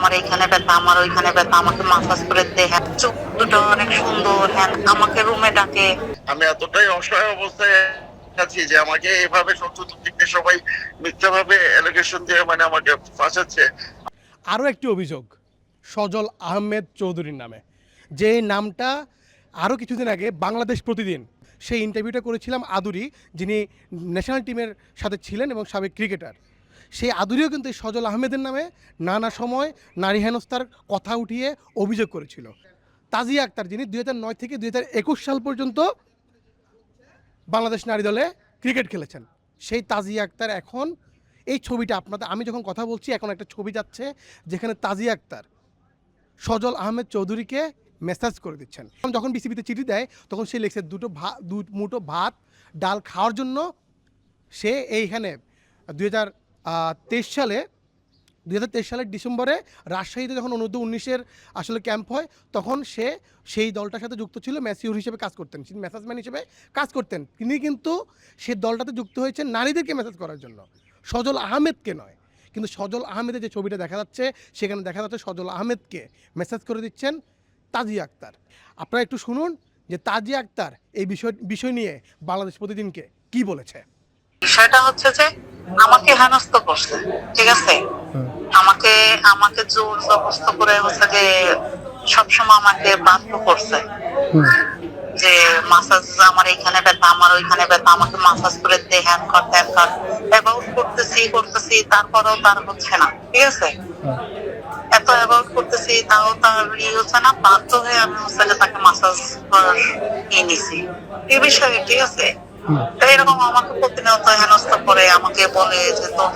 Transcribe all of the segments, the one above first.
আমার এইখানে ব্যথা, আমার ওইখানে ব্যথা, আমাকে মাসাজ করে দে, হ্যাঁ চোখ দুটো অনেক সুন্দর, হ্যাঁ আমাকে রুমে ডাকে। আমি এতটাই অসহায় অবস্থায় আছি যে আমাকে এভাবে চতুর্দিকে সবাই মিথ্যাভাবে অ্যালিগেশন দিয়ে মানে আমাকে ফাঁসাচ্ছে। আরও একটি অভিযোগ সজল আহমেদ চৌধুরীর নামে, যে নামটা আরও কিছুদিন আগে বাংলাদেশ প্রতিদিন সেই ইন্টারভিউটা করেছিলাম আদুরি, যিনি ন্যাশনাল টিমের সাথে ছিলেন এবং সাবেক ক্রিকেটার। সেই আদুরিও কিন্তু এই সজল আহমেদের নামে নানা সময় নারী হেনস্থার কথা উঠিয়ে অভিযোগ করেছিল। তাজিয়া আক্তার, যিনি 2009 থেকে 2021 সাল পর্যন্ত বাংলাদেশ নারী দলে ক্রিকেট খেলেছেন, সেই তাজিয়া আক্তার এখন এই ছবিটা আপনাদের, আমি যখন কথা বলছি এখন একটা ছবি যাচ্ছে যেখানে তাজিয়া আক্তার সজল আহমেদ চৌধুরীকে মেসেজ করে দিচ্ছেন। যখন বিসিবিতে চিঠি দেয় তখন সে লিখছে দু মুঠো ভাত ডাল খাওয়ার জন্য সে এইখানে 2023 সালের ডিসেম্বরে রাজশাহীতে যখন অনূর্ধ্ব-19-এর আসলে ক্যাম্প হয় তখন সে সেই দলটার সাথে যুক্ত ছিল, ম্যাসিওর হিসেবে কাজ করতেন, মেসেজম্যান হিসেবে কাজ করতেন। তিনি কিন্তু সে দলটাতে যুক্ত হয়েছেন নারীদেরকে মেসেজ করার জন্য, সজল আহমেদকে নয়। কিন্তু সজল আহমেদের যে ছবিটা দেখা যাচ্ছে সেখানে দেখা যাচ্ছে সজল আহমেদকে মেসেজ করে দিচ্ছেন তাজিয়া আক্তার। আপনারা একটু শুনুন যে তাজিয়া আক্তার এই বিষয় নিয়ে বাংলাদেশ প্রতিদিনকে কি বলেছে। বিষয়টা হচ্ছে যে আমাকে হেনস্থ করছে, ঠিক আছে, আমাকে আমাকে জোর জবরদস্ত করে হচ্ছে যে সবসময় আমাকে বাধ্য করছে যে মাসাজ, আমার এইখানে ব্যথা, আমার ওইখানে ব্যথা, আমাকে মাসাজ করে দে, হ্যান কর ত্যান কর, অ্যাবাউট করতেছি তারপরেও তার হচ্ছে না, ঠিক আছে, এত অ্যাবাউট করতেছি তাও তার হচ্ছে না, বাধ্য হয়ে আমি হচ্ছে যে তাকে মাসাজ নিয়ে নিছি এই বিষয়ে, ঠিক আছে। তো এরকম আমাকে প্রতিনিয়ত হেনস্থা করে, আমাকে বলে যে তোর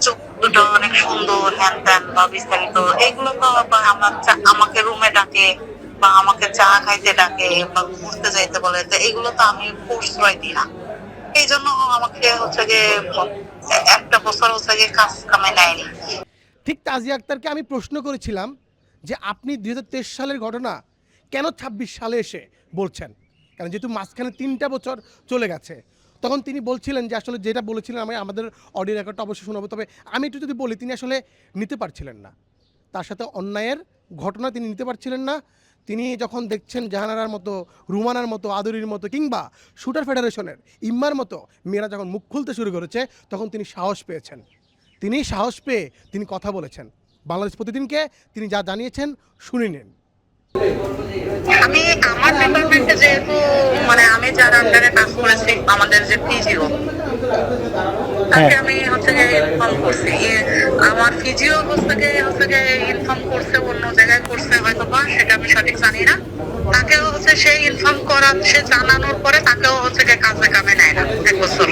চোখ দুটো অনেক সুন্দর, হ্যান ত্যান বা বিস্তারিত এইগুলো তো আমাকে রুমে ডাকে বা আমাকে চা খাইতে ডাকে বা ঘুরতে যাইতে বলে, তো এইগুলো তো আমি প্রশ্রয় দিই না। এই জন্য আমাকে হচ্ছে গিয়ে একটা বছর হচ্ছে গিয়ে কাজ কামে নেয়নি। ঠিক তাজিয়া আক্তারকে আমি প্রশ্ন করেছিলাম যে আপনি 2023 সালের ঘটনা কেন 26 সালে এসে বলছেন, কারণ যেহেতু মাঝখানে 3টা বছর চলে গেছে। তখন তিনি বলছিলেন যে আসলে যেটা বলেছিলেন, আমি আমাদের অডিও রেকর্ডটা অবশ্যই শোনাবো, তবে আমি একটু যদি বলি, তিনি আসলে নিতে পারছিলেন না, তার সাথে অন্যায়ের ঘটনা তিনি নিতে পারছিলেন না। তিনি যখন দেখছেন জাহানারার মতো, রুমানার মতো, আদুরির মতো, কিংবা শুটার ফেডারেশনের ইম্মার মতো মেয়েরা যখন মুখ খুলতে শুরু করেছে তখন তিনি সাহস পেয়েছেন। তিনি সাহস পেয়ে তিনি কথা বলেছেন। বাংলাদেশ প্রতিদিনকে তিনি যা জানিয়েছেন শুনে নিন। আমি আমার ডিপার্টমেন্টে যেহেতু মানে আমি যার আন্ডারে কাজ করেছি, আমাদের যে ফিজিও, তাকে আমি হচ্ছে গিয়ে ইনফর্ম করছি। আমার ফিজিও হচ্ছে গিয়ে ইনফর্ম করছে, অন্য জায়গায় করছে হয়তো বা, সেটা আমি সঠিক জানি না। তাকেও হচ্ছে সে ইনফর্ম করা, সে জানানোর পরে তাকেও হচ্ছে গিয়ে কাজে কামে নেয় না 1 বছর।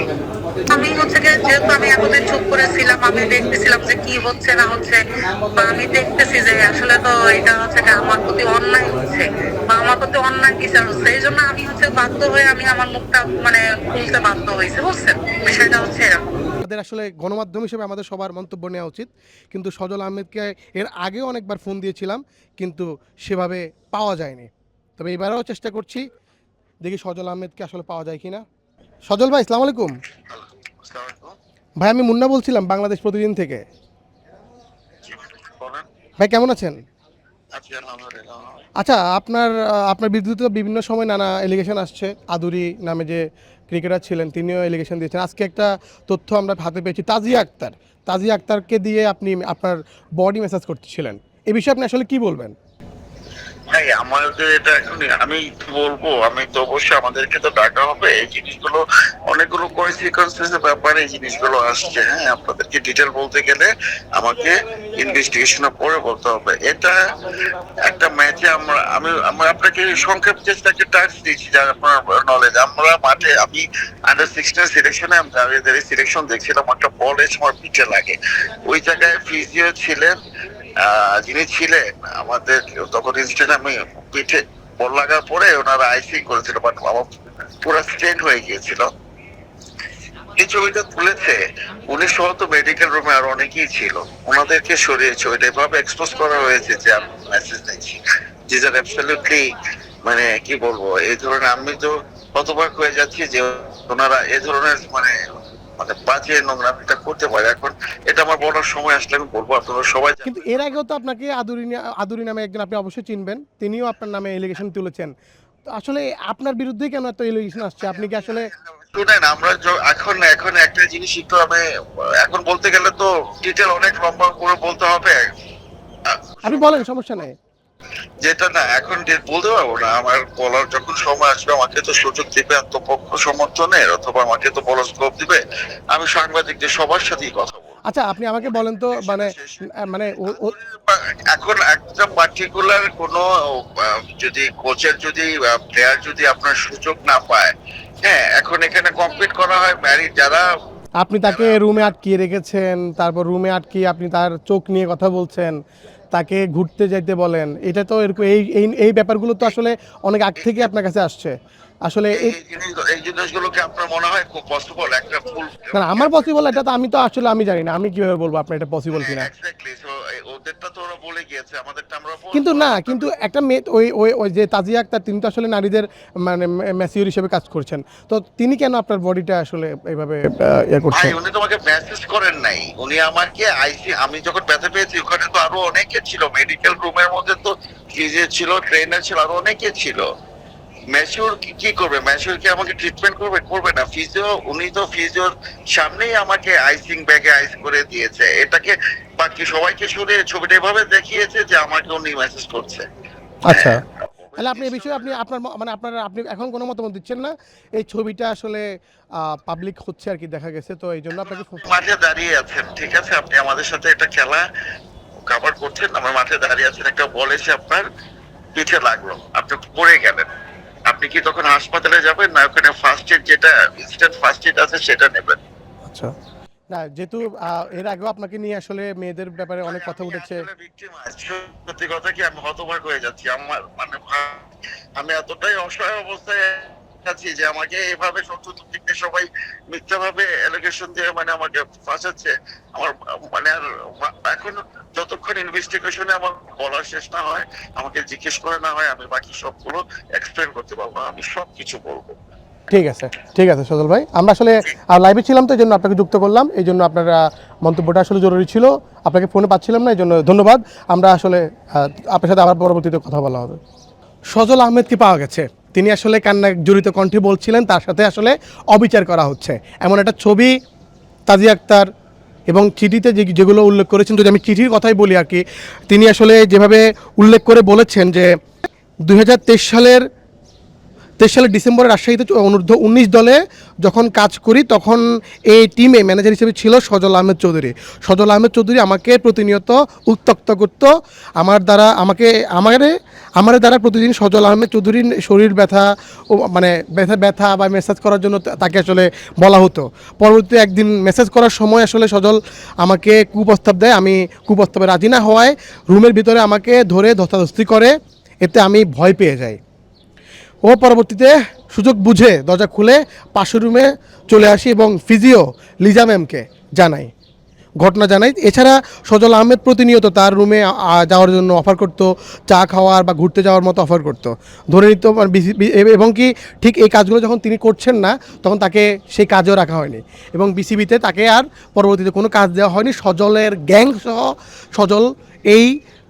আমি হচ্ছে গিয়ে যেহেতু আমি এতদিন চুপ করেছিলাম, আমি দেখতেছিলাম যে কি হচ্ছে না হচ্ছে, বা আমি দেখতেছি যে আসলে তো এটা হচ্ছে আমার প্রতি অন্যায় হচ্ছে বা আমার প্রতি অন্যায় বিচার হচ্ছে, এই জন্য আমি হচ্ছে বাধ্য হয়ে আমি আমার মুখটা মানে খুলতে বাধ্য হয়েছে, বুঝছেন, বিষয়টা হচ্ছে এরকম। আমাদের আসলে গণমাধ্যম হিসেবে আমাদের সবার মন্তব্য নেওয়া উচিত, কিন্তু সজল আহমেদকে এর আগেও অনেকবার ফোন দিয়েছিলাম কিন্তু সেভাবে পাওয়া যায়নি। তবে এবারেও চেষ্টা করছি, দেখি সজল আহমেদকে আসলে পাওয়া যায় কিনা। সজল ভাই, আসসালামু আলাইকুম। ভাই আমি মুন্না বলছিলাম বাংলাদেশ প্রতিদিন থেকে। ভাই কেমন আছেন? আচ্ছা, আপনার বিরুদ্ধে তো বিভিন্ন সময় নানা এলিগেশন আসছে। আদুরি নামে যে ক্রিকেটার ছিলেন তিনিও এলিগেশন দিয়েছেন। আজকে একটা তথ্য আমরা হাতে পেয়েছি, তাজিয়া আক্তারকে দিয়ে আপনি আপনার বডি ম্যাসাজ করতেছিলেন। এই বিষয়ে আপনি আসলে কি বলবেন? ভাই আমাদের এটা এখন আমি কি বলবো, আমি তো অবশ্যই আমাদেরকে তো ডাকা হবে, এই জিনিসগুলো অনেকগুলো কনসিকুয়েন্সের ব্যাপারে এই জিনিসগুলো আসছে। হ্যাঁ, আপনাদেরকে ডিটেল বলতে গেলে আমাকে ইনভেস্টিগেশনের পরে বলতে হবে। এটা একটা ম্যাচে আমি আপনাকে সংক্ষেপ চেষ্টা একটা টাচ দিচ্ছি যার আপনার নলেজ। আমরা মাঠে, আমি আন্ডার 16 সিলেকশনে আমি সিলেকশন দেখছিলাম, একটা বল এসে আমার পিঠে লাগে। ওই জায়গায় ফিজিও ছিলেন, যিনি ছিলেন আমাদের তখন ইনস্টাগ্রামে, পিঠে বল লাগার পরে ওনারা আইসিং করেছিল, বাট আমার পুরো স্ট্রেন হয়ে গিয়েছিল। এই ছবিটা তুলেছে উনি সহ তো মেডিকেল রুমে আর অনেকেই ছিল, ওনাদেরকে সরিয়ে ছবিটা এভাবে এক্সপোজ করা হয়েছে যে আমি মেসেজ দিচ্ছি। দিস আর অ্যাবসলিউটলি, মানে কি বলবো, এই ধরনের আমি তো হতবাক হয়ে যাচ্ছি যে ওনারা এই ধরনের মানে মানে বাজে নোংরামিটা করতে পারে। এখন এটা আমার বলার সময় আসলে আমি বলবো, আপনারা সবাই কিন্তু এর আগেও তো আপনাকে আদুরি নামে একজন আপনি অবশ্যই চিনবেন, তিনিও আপনার নামে এলিগেশন তুলেছেন। তো আসলে আপনার বিরুদ্ধে কেন এত এলিগেশন আসছে? আপনি কি আসলে শুনেন, আমরা এখন এখন একটা জিনিস একটু আমি এখন বলতে গেলে তো ডিটেল অনেক লম্বা করে বলতে হবে। আপনি বলেন, সমস্যা নেই। যেটা না এখন বলতে পারবো না, আমার বলার যখন সময় আসবে আমাকে তো সুযোগ দিবে আত্মপক্ষ সমর্থনের, অথবা আমাকে তো বলার স্কোপ দিবে। আমি সাংবাদিকদের সবার সাথেই কথা বলবো। আচ্ছা, আপনি আমাকে বলেন তো, মানে মানে এখন একটা পার্টিকুলার কোনো যদি কোচের যদি প্লেয়ার যদি আপনার সুযোগ না পায়, হ্যাঁ, এখন এখানে কম্পিট করা হয় ম্যারিড যারা। আপনি তাকে রুমে আটকিয়ে রেখেছেন, তারপর রুমে আটকিয়ে আপনি তার চোখ নিয়ে কথা বলছেন, তাকে ঘুরতে যাইতে বলেন। এটা তো এরকম এই এই এই ব্যাপারগুলো তো আসলে অনেক আগ থেকে আপনার কাছে আসছে আসলে। এই জিনিসগুলোকে আপনার মনে হয় খুব পসিবল একটা ফুল? না, আমার পসিবল এটা তো আমি জানি না, আমি কিভাবে বলবো আপনার এটা পসিবল কিনা। এক্স্যাক্টলি, সো ওদেরটা তো ওরা বলে গিয়েছে, আমাদেরটা আমরা কিন্তু বলবো। না, কিন্তু একটা মেয়ে, ওই ওই ওই যে তাজিয়া আক্তার, তিনি তো আসলে নারীদের মানে ম্যাসিওর হিসেবে কাজ করছেন। তো তিনি কেন আপনার বডিটা আসলে এইভাবে ইয়ে ভাই, করছেন? উনি তোমাকে মেসেজ করেন নাই, উনি আমাকে আমি যখন ব্যথা পেয়েছি ওখানে তো আরো অনেকে ছিল, মেডিকেল রুমের মধ্যে তো ফিজিও ছিল, ট্রেনার ছিল, আরো অনেকে ছিল। ম্যাচিউর কি করবে? ম্যাচিউর কি আমাকে ট্রিটমেন্ট করবে? করবে না। ফিজিও, উনি তো ফিজিওর সামনেই আমাকে আইসিং ব্যাগে আইস করে দিয়েছে। এটাকে বাকি সবাইকে শুনে ছবিটা এভাবে দেখিয়েছে যে আমাকে উনি মেসেজ করছে। আচ্ছা, হ্যাঁ, তাহলে আপনি এই বিষয়ে আপনি এখন কোনো মতামত দিচ্ছেন না? এই ছবিটা আসলে পাবলিক হচ্ছে আর কি, দেখা গেছে, তো এই জন্য আপনাকে মাঠে দাঁড়িয়ে আছেন, ঠিক আছে, আপনি আমাদের সাথে একটা খেলা কভার করছেন, আমার মাঠে দাঁড়িয়ে আছেন, একটা বল এসে আপনার পিঠে লাগলো, আপনি পড়ে গেলেন, আপনি কি তখন হাসপাতালে যাবেন, না ওখানে ফার্স্ট এড, যেটা ইনস্ট্যান্ট ফার্স্ট এড আছে সেটা নেবেন? আচ্ছা, না, যেহেতু এর আগেও আপনাকে নিয়ে আসলে মেয়েদের ব্যাপারে অনেক কথা আমি উঠেছে। আসলে victim আছি। সত্যি কথা কি, আমি হতবাক হয়ে যাচ্ছি। আমার মানে আমি এতটাই অসহায় অবস্থায় আছি যে আমাকে এভাবে চতুর্দিকে সবাই মিথ্যাভাবে অ্যালিগেশন দিয়ে মানে আমাকে ফাঁসাচ্ছে। আমার মানে আর এখন যতক্ষণ ইনভেস্টিগেশনে আমার বলা শেষ না হয়, আমাকে জিজ্ঞেস করে না হয়, আমি বাকি সবগুলো এক্সপ্লেন করতে পারবো না। আমি সবকিছু বলবো। ঠিক আছে, ঠিক আছে সজল ভাই, আমরা আসলে লাইভে ছিলাম তো এই জন্য আপনাকে যুক্ত করলাম, এই জন্য আপনার মন্তব্যটা আসলে জরুরি ছিল, আপনাকে ফোনে পাচ্ছিলাম না, এই জন্য ধন্যবাদ। আমরা আসলে আপনার সাথে আবার পরবর্তীতে কথা বলা হবে। সজল আহমেদকে পাওয়া গেছে, তিনি আসলে কান্না জড়িত কণ্ঠে বলছিলেন তার সাথে আসলে অবিচার করা হচ্ছে, এমন একটা ছবি তাজিয়া আক্তার এবং চিঠিতে যেগুলো উল্লেখ করেছেন, যদি আমি চিঠির কথাই বলি আর কি, তিনি আসলে যেভাবে উল্লেখ করে বলেছেন যে 2023 সালের ডিসেম্বরে রাজশাহীতে অনূর্ধ্ব 19 দলে যখন কাজ করি তখন এই টিমে ম্যানেজার হিসেবে ছিল সজল আহমেদ চৌধুরী। সজল আহমেদ চৌধুরী আমাকে প্রতিনিয়ত উত্ত্যক্ত করতো, আমার দ্বারা প্রতিদিন সজল আহমেদ চৌধুরীর শরীর ব্যথা ও মানে ব্যথা বা মেসেজ করার জন্য তাকে আসলে বলা হতো। পরবর্তীতে একদিন মেসেজ করার সময় আসলে সজল আমাকে কুপ্রস্তাব দেয়, আমি কুপ্রস্তাবে রাজি না হওয়ায় রুমের ভিতরে আমাকে ধরে ধস্তাধস্তি করে, এতে আমি ভয় পেয়ে যাই। ও পরবর্তীতে সুযোগ বুঝে দরজা খুলে পাশের রুমে চলে আসি এবং ফিজিও লিজা ম্যামকে ঘটনা জানাই। এছাড়া সজল আহমেদ প্রতিনিয়ত তার রুমে যাওয়ার জন্য অফার করতো, চা খাওয়ার বা ঘুরতে যাওয়ার মতো অফার করতো, ধরে নিত এবং কি ঠিক এই কাজগুলো যখন তিনি করছেন না তখন তাকে সেই কাজেও রাখা হয়নি এবং বিসিবিতে তাকে আর পরবর্তীতে কোনো কাজ দেওয়া হয়নি। সজলের গ্যাং সহ সজল এই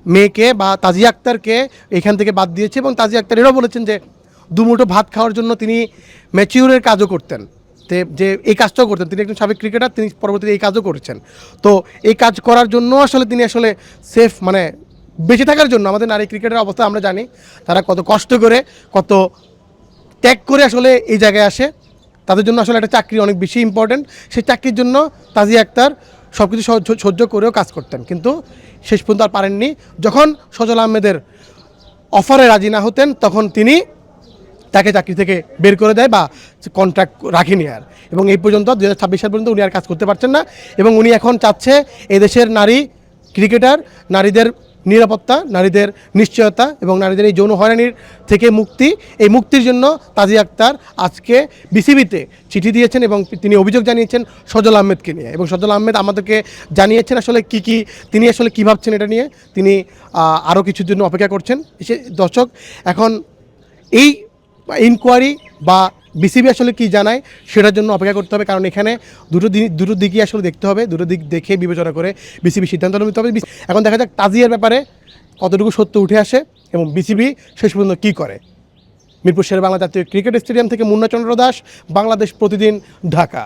মেয়েকে বা তাজিয়া আক্তারকে এখান থেকে বাদ দিয়েছে এবং তাজিয়া আক্তার এরাও বলেছেন যে দুমুঠো ভাত খাওয়ার জন্য তিনি ম্যাচিউরের কাজও করতেন, যে এই কাজটাও করতেন। তিনি একজন সাবেক ক্রিকেটার, তিনি পরবর্তীতে এই কাজও করেছেন। তো এই কাজ করার জন্য আসলে তিনি আসলে সেফ মানে বেঁচে থাকার জন্য, আমাদের নারী ক্রিকেটের অবস্থা আমরা জানি, তারা কত কষ্ট করে কত ত্যাগ করে আসলে এই জায়গায় আসে, তাদের জন্য আসলে একটা চাকরি অনেক বেশি ইম্পর্টেন্ট। সেই চাকরির জন্য তাজিয়া আক্তার সব কিছু সহ্য করেও কাজ করতেন, কিন্তু শেষ পর্যন্ত আর পারেননি। যখন সজল আহমেদের অফারে রাজি না হতেন তখন তিনি তাকে চাকরি থেকে বের করে দেয় বা কন্ট্রাক্ট রাখেনি আর, এবং এই পর্যন্ত 2026 সাল পর্যন্ত উনি আর কাজ করতে পারছেন না এবং উনি এখন চাচ্ছে এদেশের নারী ক্রিকেটার, নারীদের নিরাপত্তা, নারীদের নিশ্চয়তা এবং নারীদের এই যৌন হয়রানির থেকে মুক্তি। এই মুক্তির জন্য তাজিয়া আক্তার আজকে বিসিবিতে চিঠি দিয়েছেন এবং তিনি অভিযোগ জানিয়েছেন সজল আহমেদকে নিয়ে, এবং সজল আহমেদ আমাদেরকে জানিয়েছেন আসলে তিনি আসলে কী ভাবছেন এটা নিয়ে। তিনি আরও কিছুর জন্য অপেক্ষা করছেন। দর্শক, এখন এই ইনকোয়ারি বা বিসিবি আসলে কি জানায় সেটার জন্য অপেক্ষা করতে হবে, কারণ এখানে দুটো দিকই আসলে দেখতে হবে, দুটো দিক দেখে বিবেচনা করে বিসিবি সিদ্ধান্ত নিতে হবে। এখন দেখা যাক তাজিয়ার ব্যাপারে কতটুকু সত্য উঠে আসে এবং বিসিবি শেষ পর্যন্ত কী করে। মিরপুর শেরেবাংলা জাতীয় ক্রিকেট স্টেডিয়াম থেকে মুন্না চন্দ্র দাস, বাংলাদেশ প্রতিদিন, ঢাকা।